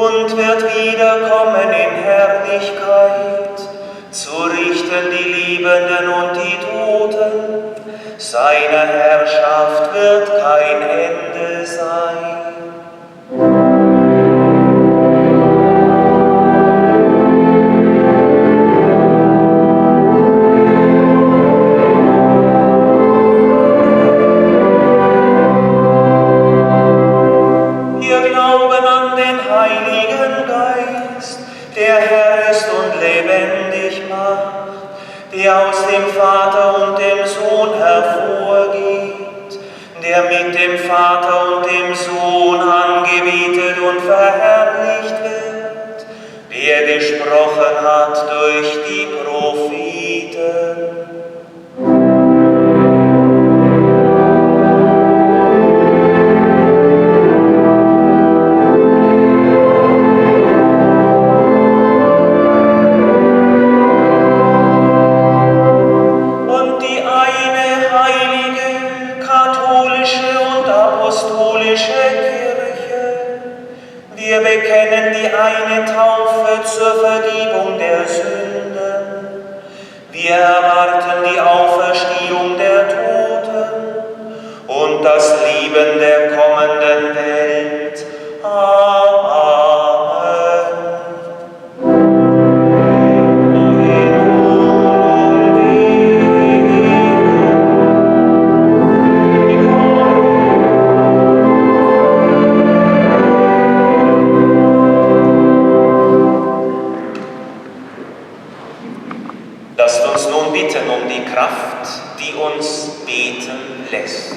und wird wiederkommen in Herrlichkeit, zu richten die Liebenden und die Toten. Seiner Herrschaft wird kein Ende sein. Der Herr ist und lebendig macht, der aus dem Vater und dem Sohn hervorgeht, der mit dem Vater und dem Sohn angebetet und verherrlicht wird, der gesprochen hat durch die Propheten. Wir bekennen die eine Taufe zur Vergebung der Sünden. Wir erwarten die Auferstehung der Toten und das Leben der kommenden Welt. Amen. Lasst uns nun bitten um die Kraft, die uns beten lässt.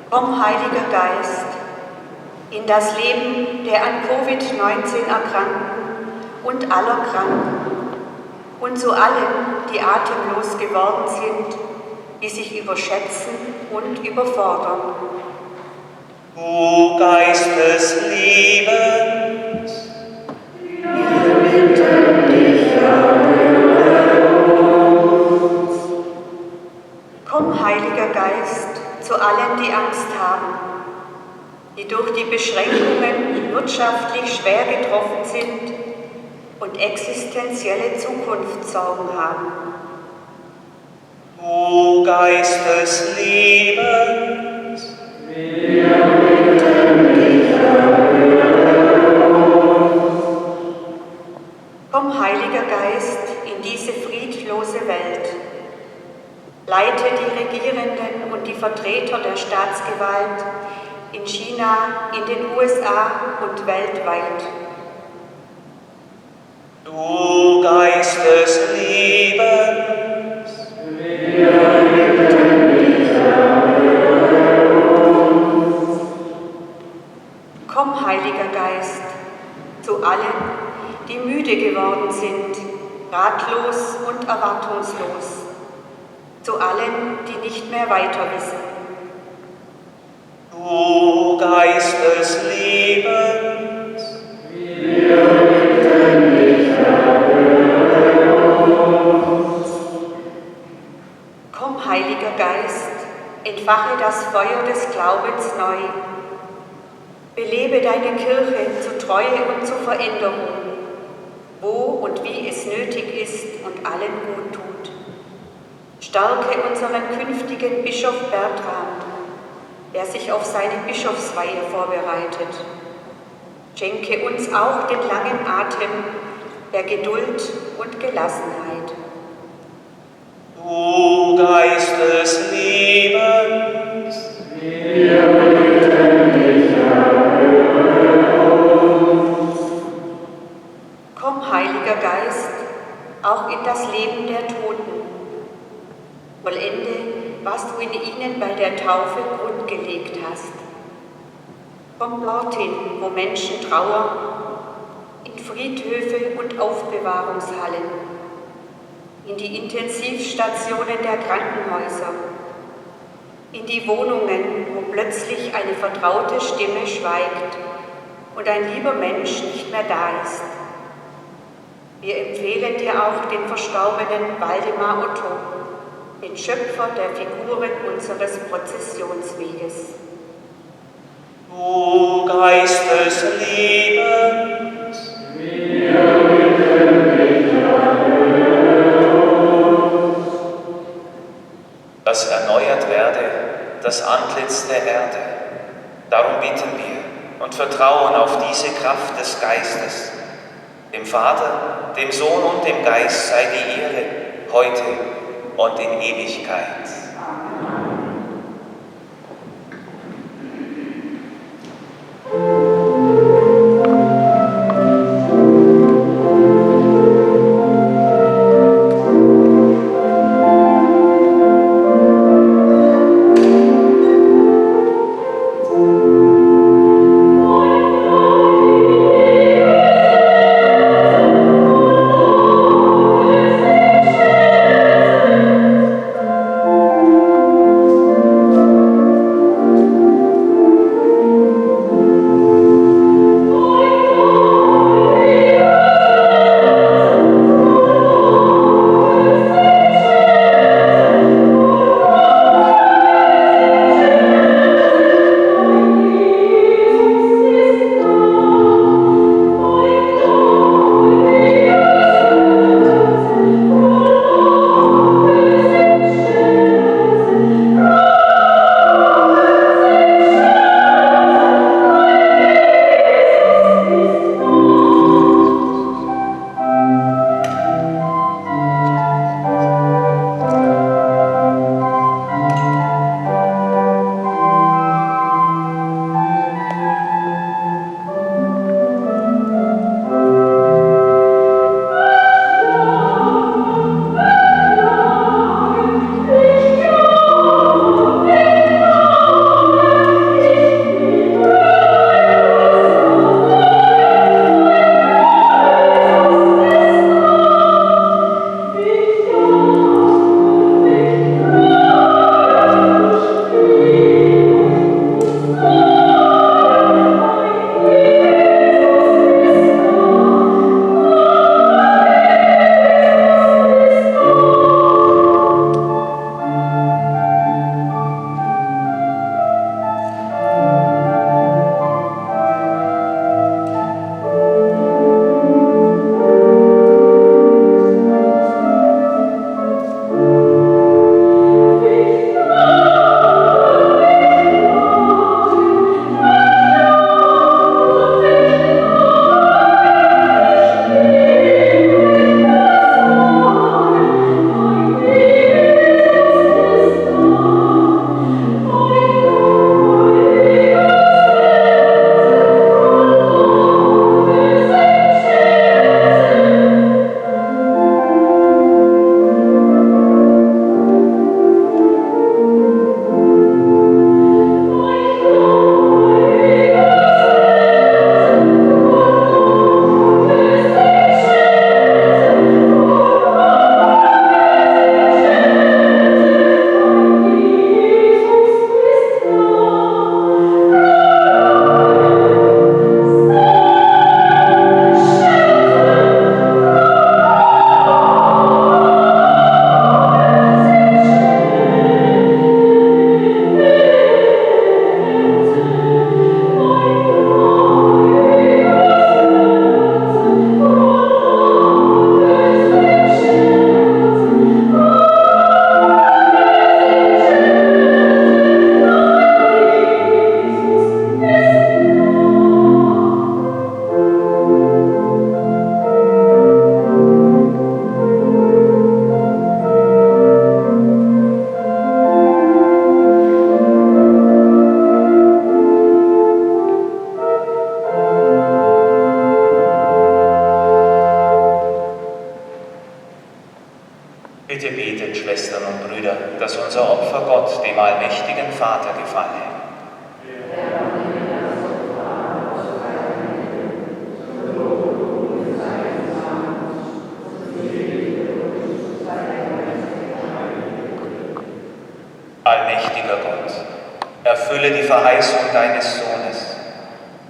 Komm, Heiliger Geist, in das Leben der an Covid-19 Erkrankten und aller Kranken und zu allen, die atemlos geworden sind, die sich überschätzen und überfordern. Du Geist des Lebens, wir bitten dich, Komm, Heiliger Geist, zu allen, die Angst haben, die durch die Beschränkungen wirtschaftlich schwer getroffen sind und existenzielle Zukunftssorgen haben. Du Geist des Lebens, wir bitten dich, Komm, Heiliger Geist, in diese friedlose Welt. Leite die Regierenden und die Vertreter der Staatsgewalt in China, in den USA und weltweit. du Geist des Lebens, wir bitten dich, Komm, Heiliger Geist, zu allen, die müde geworden sind, ratlos und erwartungslos. Zu allen, die nicht mehr weiter wissen. du Geist des Lebens, wir bitten dich, Komm, Heiliger Geist, entfache das Feuer des Glaubens neu. Belebe deine Kirche zu Treue und zu Veränderung, wo und wie es nötig ist und allen gut tut. Stärke unseren künftigen Bischof Bertram, der sich auf seine Bischofsweihe vorbereitet. Schenke uns auch den langen Atem der Geduld und Gelassenheit. du Geist des Lebens, wir bitten dich, Komm, Heiliger Geist, auch in das Leben der Toten. Vollende, was du in ihnen bei der Taufe grundgelegt hast. Komm dorthin, wo Menschen trauern, in Friedhöfe und Aufbewahrungshallen, in die Intensivstationen der Krankenhäuser, in die Wohnungen, wo plötzlich eine vertraute Stimme schweigt und ein lieber Mensch nicht mehr da ist. Wir empfehlen dir auch den verstorbenen Waldemar Otto, den Schöpfer der Figuren unseres Prozessionsweges. Du Geist des Lebens, dass erneuert werde das Antlitz der Erde. Darum bitten wir und vertrauen auf diese Kraft des Geistes. Dem Vater, dem Sohn und dem Geist sei die Ehre, heute und in Ewigkeit. Bitte betet, Schwestern und Brüder, dass unser Opfer Gott, dem allmächtigen Vater, gefalle. Allmächtiger Gott, erfülle die Verheißung deines Sohnes.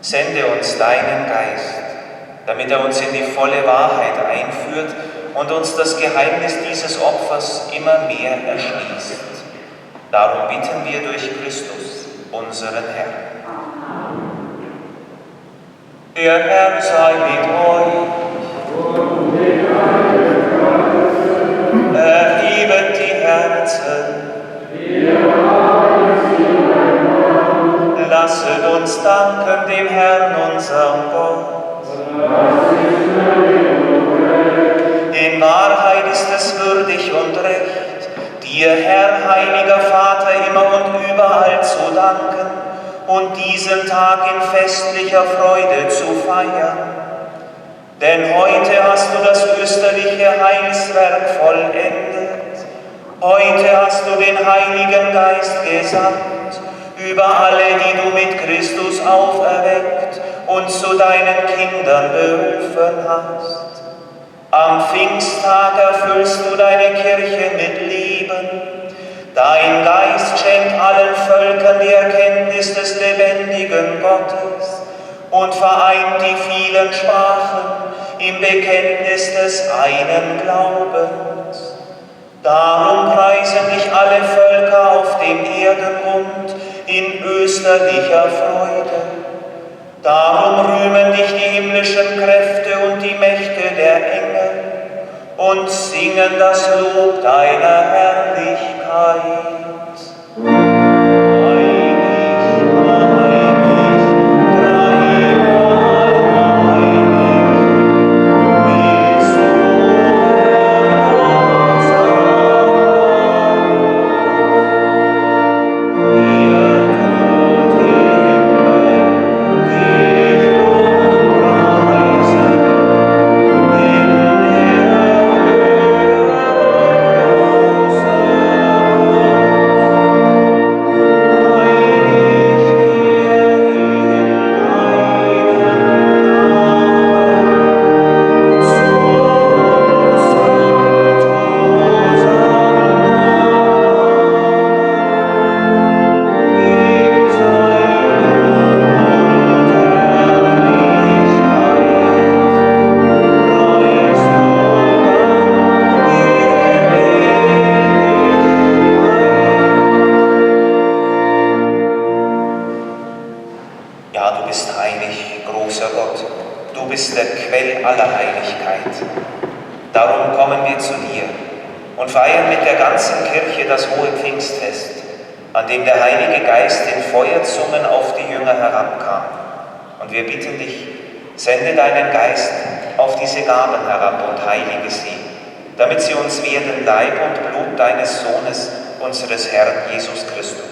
Sende uns deinen Geist, damit er uns in die volle Wahrheit einführt und uns das Geheimnis dieses Opfers immer mehr erschließt. Darum bitten wir durch Christus, unseren Herrn. Der Herr sei mit euch. Erhebet die Herzen. Lasset uns danken dem Herrn, unserem Gott. In Wahrheit ist es würdig und recht, dir, Herr, heiliger Vater, immer und überall zu danken und diesen Tag in festlicher Freude zu feiern. Denn heute hast du das österliche Heilswerk vollendet. Heute hast du den Heiligen Geist gesandt über alle, die du mit Christus auferweckt und zu deinen Kindern berufen hast. Am Pfingsttag erfüllst du deine Kirche mit Leben. Dein Geist schenkt allen Völkern die Erkenntnis des lebendigen Gottes und vereint die vielen Sprachen im Bekenntnis des einen Glaubens. Darum preisen dich alle Völker auf dem Erdenrund in österlicher Freude. Darum rühmen dich die himmlischen Kräfte und die Mächte der Engel und singen das Lob deiner Herrlichkeit. An dem der Heilige Geist in Feuerzungen auf die Jünger herabkam. Und wir bitten dich, sende deinen Geist auf diese Gaben herab und heilige sie, damit sie uns werden Leib und Blut deines Sohnes, unseres Herrn Jesus Christus.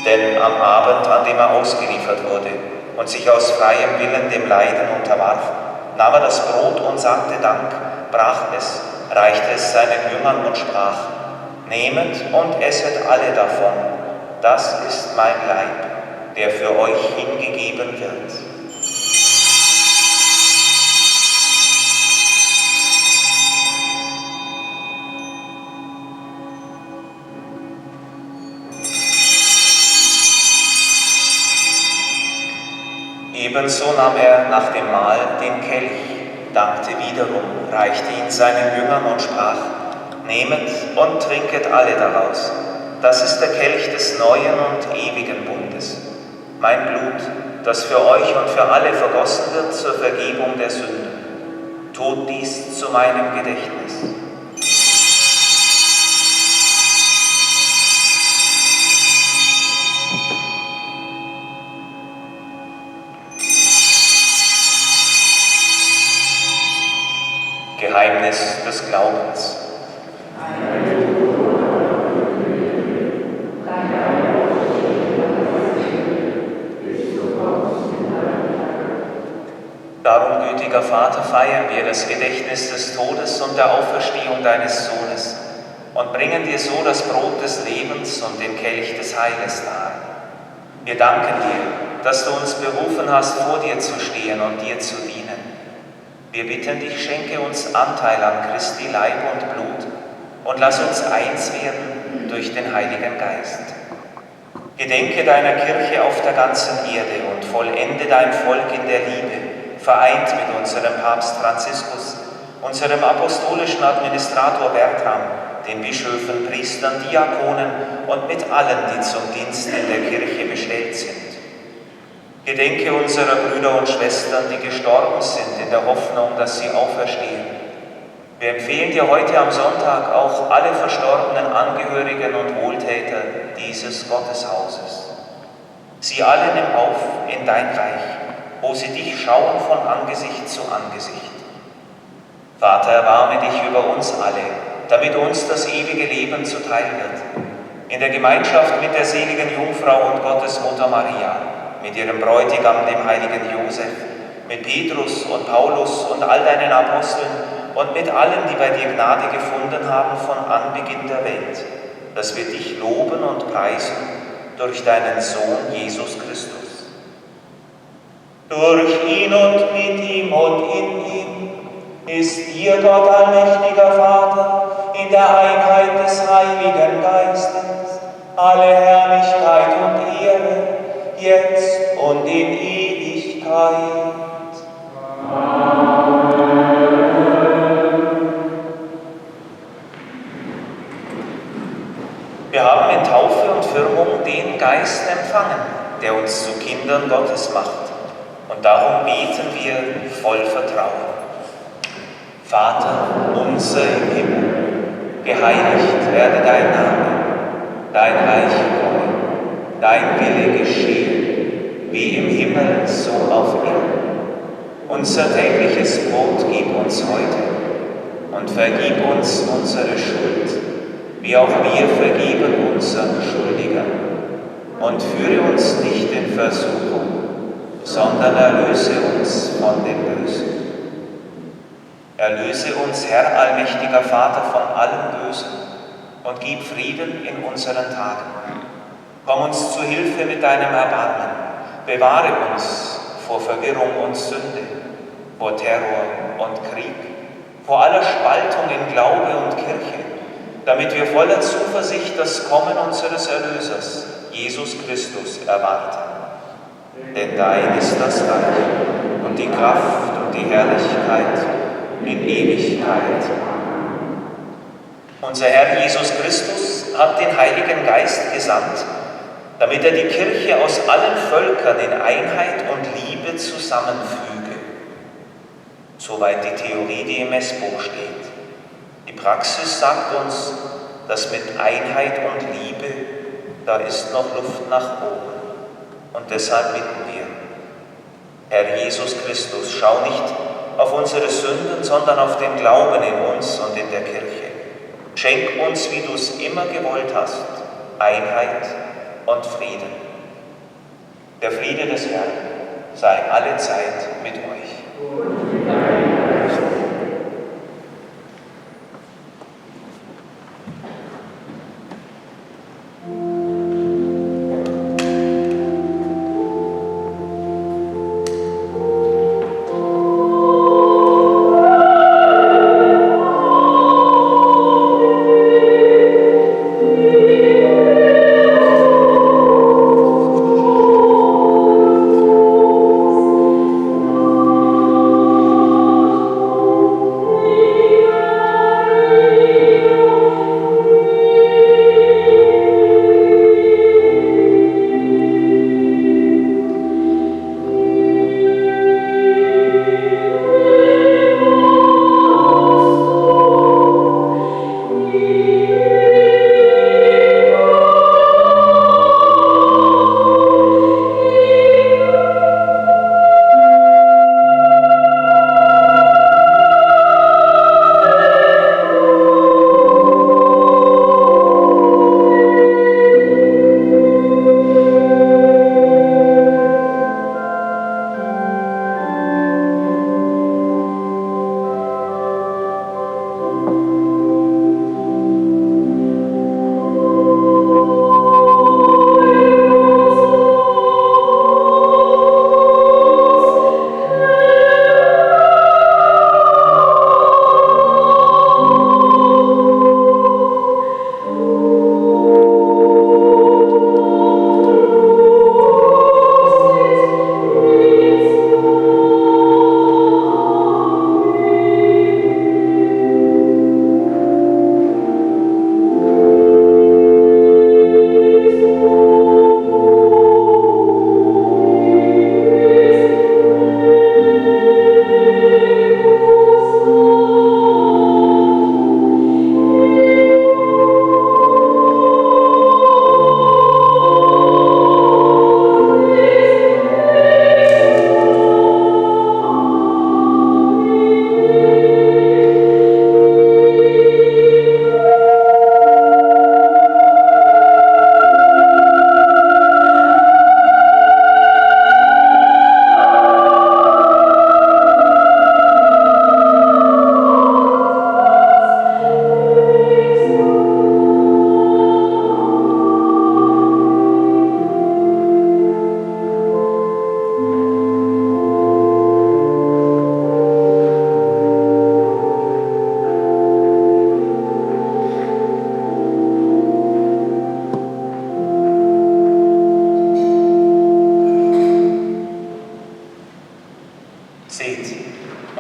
Denn am Abend, an dem er ausgeliefert wurde und sich aus freiem Willen dem Leiden unterwarf, nahm er das Brot und sagte Dank, brach es, reichte es seinen Jüngern und sprach: Nehmet und esset alle davon, das ist mein Leib, der für euch hingegeben wird. Ebenso nahm er nach dem Mahl den Kelch, dankte wiederum, reichte ihn seinen Jüngern und sprach: Nehmet und trinket alle daraus. Das ist der Kelch des neuen und ewigen Bundes. Mein Blut, das für euch und für alle vergossen wird zur Vergebung der Sünden. Tut dies zu meinem Gedächtnis. Geheimnis des Glaubens. Darum, gütiger Vater, feiern wir das Gedächtnis des Todes und der Auferstehung deines Sohnes und bringen dir so das Brot des Lebens und den Kelch des Heiles dar. Wir danken dir, dass du uns berufen hast, vor dir zu stehen und dir zu dienen. Wir bitten dich, schenke uns Anteil an Christi Leib und Blut und lass uns eins werden durch den Heiligen Geist. Gedenke deiner Kirche auf der ganzen Erde und vollende dein Volk in der Liebe, vereint mit unserem Papst Franziskus, unserem apostolischen Administrator Bertram den Bischöfen, Priestern, Diakonen und mit allen, die zum Dienst in der Kirche bestellt sind. Gedenke unserer Brüder und Schwestern, die gestorben sind, in der Hoffnung, dass sie auferstehen. Wir empfehlen dir heute am Sonntag auch alle verstorbenen Angehörigen und Wohltäter dieses Gotteshauses. Sie alle nimm auf in dein Reich, wo sie dich schauen von Angesicht zu Angesicht. Vater, erbarme dich über uns alle, damit uns das ewige Leben zuteil wird. In der Gemeinschaft mit der seligen Jungfrau und Gottesmutter Maria, mit ihrem Bräutigam, dem heiligen Josef, mit Petrus und Paulus und all deinen Aposteln und mit allen, die bei dir Gnade gefunden haben von Anbeginn der Welt, dass wir dich loben und preisen durch deinen Sohn Jesus Christus. Durch ihn und mit ihm und in ihm ist dir, Gott allmächtiger Vater, in der Einheit des Heiligen Geistes, alle Herrlichkeit und Ehre, jetzt und in Ewigkeit. Wir haben in Taufe und Firmung den Geist empfangen, der uns zu Kindern Gottes macht. Und darum beten wir voll Vertrauen. Vater unser im Himmel, geheiligt werde dein Name, dein Reich komme, dein Wille geschehe, wie im Himmel so auf Erden. Unser tägliches Brot gib uns heute und vergib uns unsere Schuld, wie auch wir vergeben unseren Schuldigern. Und führe uns nicht in Versuchung, sondern erlöse uns von dem Bösen. Erlöse uns, Herr allmächtiger Vater, von allem Bösen und gib Frieden in unseren Tagen. Komm uns zu Hilfe mit deinem Erbarmen. Bewahre uns vor Verwirrung und Sünde, vor Terror und Krieg, vor aller Spaltung in Glaube und Kirche, damit wir voller Zuversicht das Kommen unseres Erlösers, Jesus Christus, erwarten. Denn dein ist das Reich und die Kraft und die Herrlichkeit in Ewigkeit. Unser Herr Jesus Christus hat den Heiligen Geist gesandt, damit er die Kirche aus allen Völkern in Einheit und Liebe zusammenfüge. Soweit die Theorie, die im Messbuch steht. Die Praxis sagt uns, dass mit Einheit und Liebe, da ist noch Luft nach oben. Und deshalb bitten wir, Herr Jesus Christus, schau nicht auf unsere Sünden, sondern auf den Glauben in uns und in der Kirche. Schenk uns, wie du es immer gewollt hast, Einheit und Frieden. Der Friede des Herrn sei alle Zeit mit euch.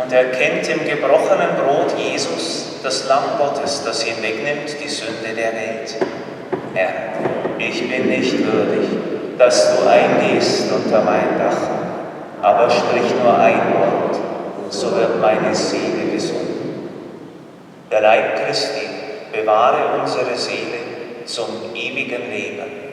und erkennt im gebrochenen Brot Jesus das Lamm Gottes, das hinwegnimmt die Sünde der Welt. Herr, ich bin nicht würdig, dass du eingehst unter mein Dach, aber sprich nur ein Wort, so wird meine Seele gesund. Der Leib Christi bewahre unsere Seele zum ewigen Leben.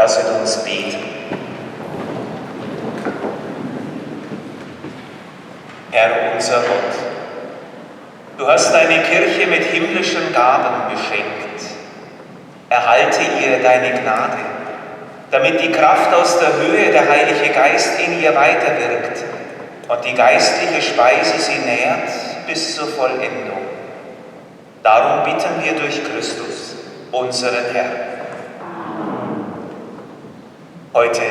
Lasset uns beten. Herr unser Gott, du hast deine Kirche mit himmlischen Gaben beschenkt. Erhalte ihr deine Gnade, damit die Kraft aus der Höhe, der Heilige Geist, in ihr weiterwirkt und die geistliche Speise sie nährt bis zur Vollendung. Darum bitten wir durch Christus, unseren Herrn. Heute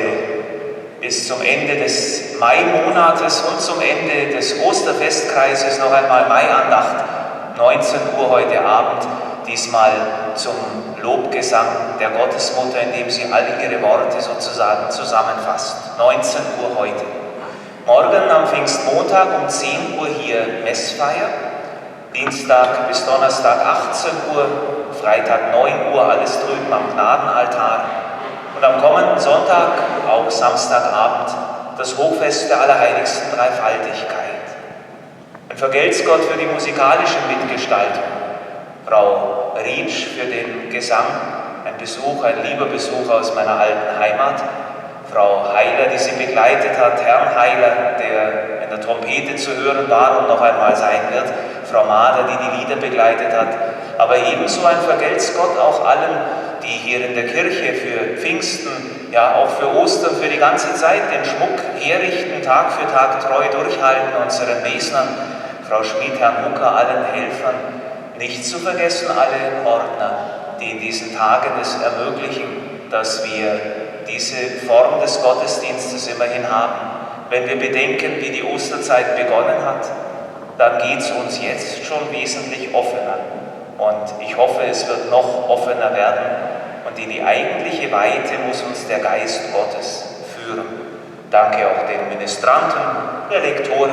bis zum Ende des Mai-Monates und zum Ende des Osterfestkreises noch einmal Maiandacht, 19 Uhr heute Abend, diesmal zum Lobgesang der Gottesmutter, in dem sie alle ihre Worte sozusagen zusammenfasst. 19 Uhr heute. Morgen am Pfingstmontag um 10 Uhr hier Messfeier, Dienstag bis Donnerstag 18 Uhr, Freitag 9 Uhr, alles drüben am Gnadenaltar. Und am kommenden Sonntag, auch Samstagabend, das Hochfest der Allerheiligsten Dreifaltigkeit. Und vergelt's Gott für die musikalische Mitgestaltung. Frau Rietsch für den Gesang, ein lieber Besuch aus meiner alten Heimat. Frau Heiler, die sie begleitet hat, Herrn Heiler, der in der Trompete zu hören war und noch einmal sein wird. Frau Mader, die die Lieder begleitet hat. Aber ebenso ein vergelt's Gott auch allen, die hier in der Kirche für Pfingsten, ja auch für Ostern, für die ganze Zeit den Schmuck herrichten, Tag für Tag treu durchhalten, unseren Mesnern, Frau Schmid, Herrn Hucker, allen Helfern, nicht zu vergessen alle Ordner, die in diesen Tagen es ermöglichen, dass wir diese Form des Gottesdienstes immerhin haben. Wenn wir bedenken, wie die Osterzeit begonnen hat, dann geht es uns jetzt schon wesentlich offener. Und ich hoffe, es wird noch offener werden. Und in die eigentliche Weite muss uns der Geist Gottes führen. Danke auch den Ministranten, der Lektoren,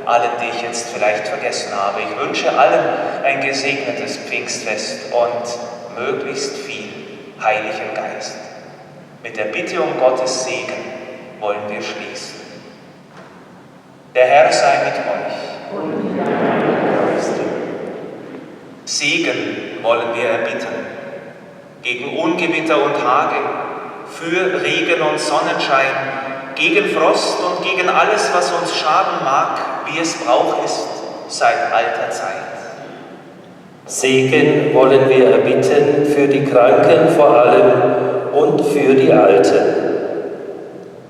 allen, die ich jetzt vielleicht vergessen habe. Ich wünsche allen ein gesegnetes Pfingstfest und möglichst viel Heiligen Geist. Mit der Bitte um Gottes Segen wollen wir schließen. Der Herr sei mit euch. Und mit deinem Geiste. Segen wollen wir erbitten, gegen Ungewitter und Hagel, für Regen und Sonnenschein, gegen Frost und gegen alles, was uns schaden mag, wie es Brauch ist seit alter Zeit. Segen wollen wir erbitten für die Kranken vor allem und für die Alten.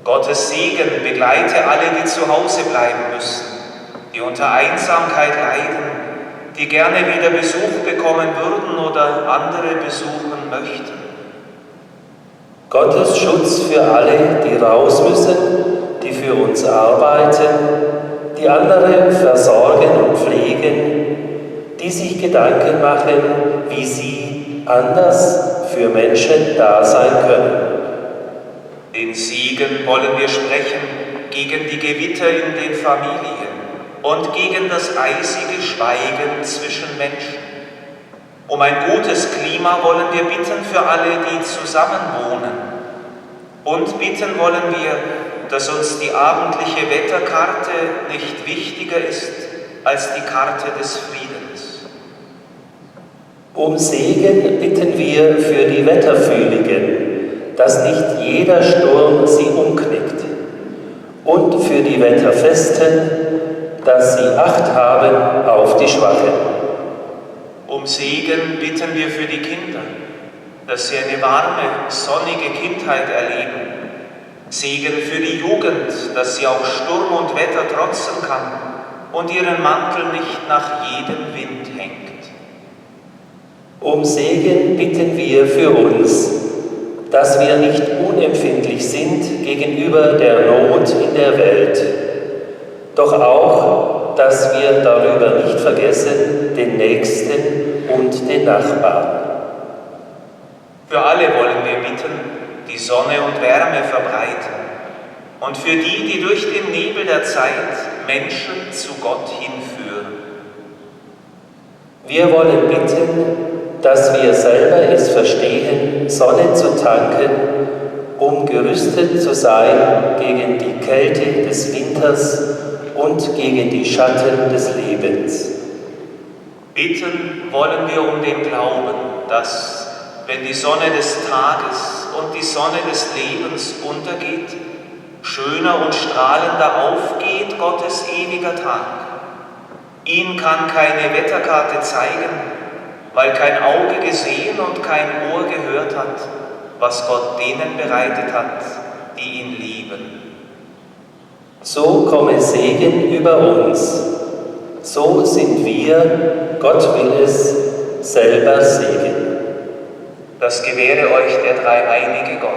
Gottes Segen begleite alle, die zu Hause bleiben müssen, die unter Einsamkeit leiden, die gerne wieder Besuch bekommen würden oder andere besuchen möchten. Gottes Schutz für alle, die raus müssen, die für uns arbeiten, die andere versorgen und pflegen, die sich Gedanken machen, wie sie anders für Menschen da sein können. Den Segen wollen wir sprechen gegen die Gewitter in den Familien und gegen das eisige Schweigen zwischen Menschen. Um ein gutes Klima wollen wir bitten für alle, die zusammenwohnen. Und bitten wollen wir, dass uns die abendliche Wetterkarte nicht wichtiger ist als die Karte des Friedens. Um Segen bitten wir für die Wetterfühligen, dass nicht jeder Sturm sie umknickt. Und für die Wetterfesten, dass sie Acht haben auf die Schwachen. Um Segen bitten wir für die Kinder, dass sie eine warme, sonnige Kindheit erleben. Segen für die Jugend, dass sie auch Sturm und Wetter trotzen kann und ihren Mantel nicht nach jedem Wind hängt. Um Segen bitten wir für uns, dass wir nicht unempfindlich sind gegenüber der Not in der Welt, doch auch, dass wir darüber nicht vergessen, den Nächsten und den Nachbarn. Für alle wollen wir bitten, die Sonne und Wärme verbreiten und für die, die durch den Nebel der Zeit Menschen zu Gott hinführen. Wir wollen bitten, dass wir selber es verstehen, Sonne zu tanken, um gerüstet zu sein gegen die Kälte des Winters und gegen die Schatten des Lebens. Bitten wollen wir um den Glauben, dass, wenn die Sonne des Tages und die Sonne des Lebens untergeht, schöner und strahlender aufgeht Gottes ewiger Tag. Ihn kann keine Wetterkarte zeigen, weil kein Auge gesehen und kein Ohr gehört hat, was Gott denen bereitet hat, die ihn lieben. So komme Segen über uns. So sind wir, Gott will es, selber Segen. Das gewähre euch der dreieinige Gott,